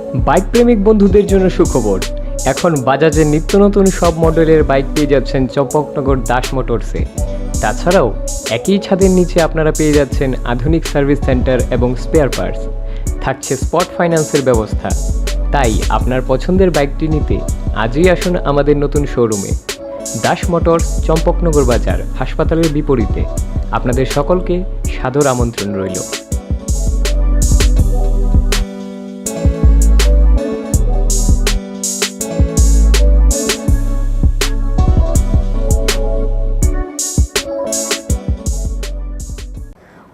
Bike প্রেমিক বন্ধুদের জন্য সুখবর। এখন বাজাজের নিত্য নতুন সব মডেলের বাইক পেয়ে যাচ্ছেন চম্পকনগর দাস মোটরসে। তাছাড়াও একই ছাদের নিচে আপনারা পেয়ে যাচ্ছেন আধুনিক সার্ভিস সেন্টার এবং স্পেয়ার পার্টস। থাকছে স্পট ফাইন্যান্সের ব্যবস্থা। তাই আপনার পছন্দের বাইকটি নিতে আজই আসুন আমাদের নতুন শোরুমে। দাস মোটরস, চম্পকনগর বাজার, হাসপাতালের বিপরীতে। আপনাদের সকলকে সাদর আমন্ত্রণ রইল।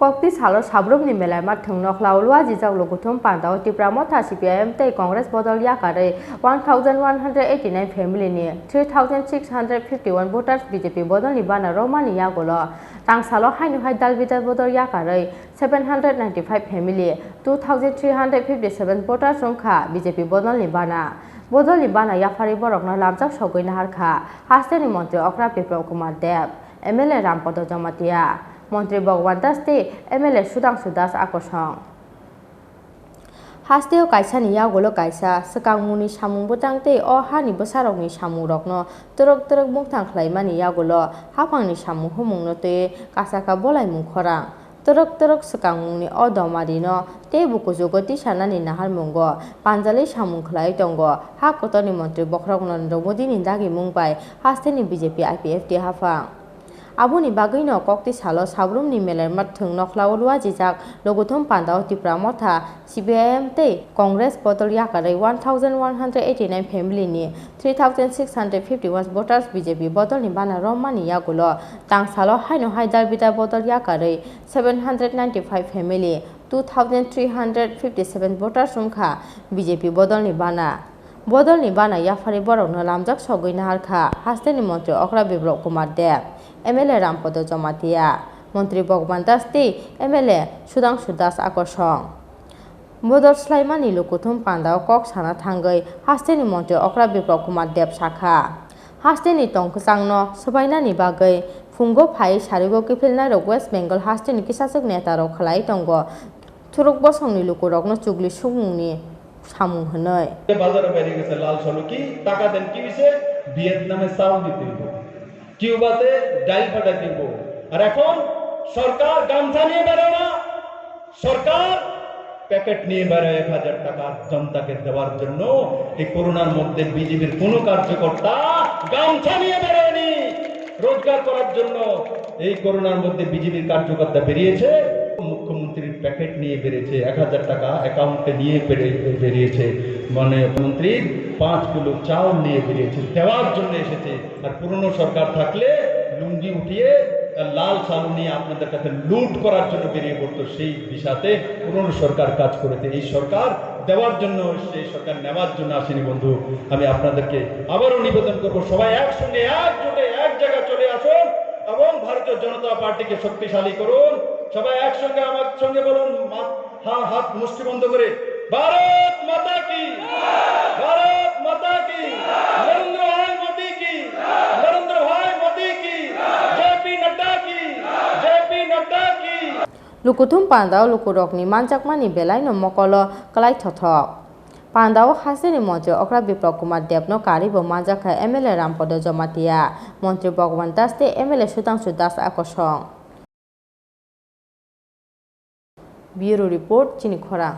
কক্তি সালো সাব্রমনি মেলায় মাঠং নখলাও লুয়াজি জাগলো গুথুম পান্দাও ত্রিপুরা মথা সিপিআইএম তৈ কংগ্রেস বদল याकारै 1189 ফ্যামিলিনি 3651 ভোটার্স বিজেপি বদলনি বানা রমানি यागोलो तांसालो हाइनुहाय दालबिदार बदल याकारै 795 फैमिली 2357 भोटार्स रंखा बीजेपी बदलनि बाना याफारि बरकना लामजाक सगैना हारखा हास्टेनि मंत्री अक्रा विप्लव कुमार देव एमएलए रामपद जमातिया मंत्री भगवान दास ते एमएलए सुदांशु दास आकर्षण हास्टेव कायसानि यागोलो कायसा सकांगमुनि सामुं बोतांते अ हानि बोसारकनि सामुं रकनो तरक मुंथां ख्लायमानि यागोलो हाफांनि सामुं हुमुंनो ते कासाका बलायमुं खरां तरक सकांगमुनि अ दमारिनो ते बुकुजुगो तिसानानि नाहार मुंगो पांजालि सामुं ख्लाय दंगो हा कतनि मंत्री बख्रक नरेंद्र मोदीनि दागि मुंबाय हास्टेनि बीजेपी आईपीएफ टी हाफां आबुनि बागैनो कक्ति सालो साब्रुमनि मेलाय माथों नखलाव लुआजिजाक लोगोथम पान्दाव टिप्रा मथा सीपीआईएम तै कांग्रेस बदल याकारै 1189 फैमिलिनि 3651 भोटार्स बीजेपी बदलनि बाना रमानि यागोलो तांसालो हाइनुहाय दालबिदार बदल याकारै 795 फैमिली 2357 भोटार्स रंखा बीजेपी बदलनि बाना याफारि बरकनो लामजाक सगैना हारखा हास्टेनि मंत्री अक्रा विप्लव कुमार देव एमएलए रामपद जमातिया मंत्री भगवान दास ते एमएलए सुदांशु दास आकर्षण बदल स्लाइमानि लुकुथुम पान्दाव कक साना थांगै हास्टेनि मंत्री अक्रा विप्लव कुमार देव शाखा हास्टेनि तंखसांनो सबायनानि बागै फुंगो फाइ सारिगो किफिलनाय वेस्ट बेंगल हास्टेनि किसासक नेतारक खलाय दंगो थुरुक बसंनि लुकुरकनो चुगलि सुमुंनि সামু হনয় বাজারে বাইরে গেছে লাল সলকি টাকা দেন কি হইছে ভিয়েতনামে চাউল দিতে হইব কিউবাতে ডাইল পাঠাইতে হইব আর এখন সরকার গামছা নিয়ে বেরোয় না সরকার প্যাকেট নিয়ে বেরোয় 1000 টাকা জনতাকে দেওয়ার জন্য এই করোনার মধ্যে বিজেপির কোন কার্যকর্তা গামছা নিয়ে বেরোয়নি রোজগার করার জন্য এই করোনার মধ্যে বিজেপির কার্যকর্তা বেরিয়েছে মুখ্যমন্ত্রীর প্যাকেট নিয়ে বেরিয়েছে 1000 টাকা অ্যাকাউন্টে নিয়ে বেরিয়েছে মানে মন্ত্রী 5 কিলো চাউল নিয়ে বেরিয়েছে দেওয়ার জন্য এসেছে আর পুরনো সরকার থাকলে লুঙ্গি উঠিয়ে লাল সালু নিয়ে আপনাদের কাছে লুট করার জন্য বেরিয়ে পড়তো সেই দিশাতে পুরনো সরকার কাজ করেছে এই সরকার দেওয়ার জন্য সেই সরকার নেওয়ার জন্য আসেনি বন্ধু আমি আপনাদেরকে আবারও নিবেদন করব সবাই একসঙ্গে একজোটে এক জায়গায় চলে আসুন এবং ভারতীয় জনতা পার্টিকে শক্তিশালী করুন সবাই একসঙ্গে আমার সঙ্গে বলুন হাত মুষ্টি বন্ধ করে ভারত মাতা কি নরেন্দ্র ভাই মোদি কি জেপি নাড্ডা কি लुकुथुम पान्दाव लुकुरकनि मानजाकमानि बेलायनो मकलो कलाय थथक पान्दाव हास्टेनि मंत्री अक्रा विप्लव कुमार देवनो कारिबो मानजाखा एमएलए रामपद जमातिया मंत्री भगवान दास ते एमएलए सुदांशु दास आकर्षण ब्यूरो रिपोर्ट चिनिखरा।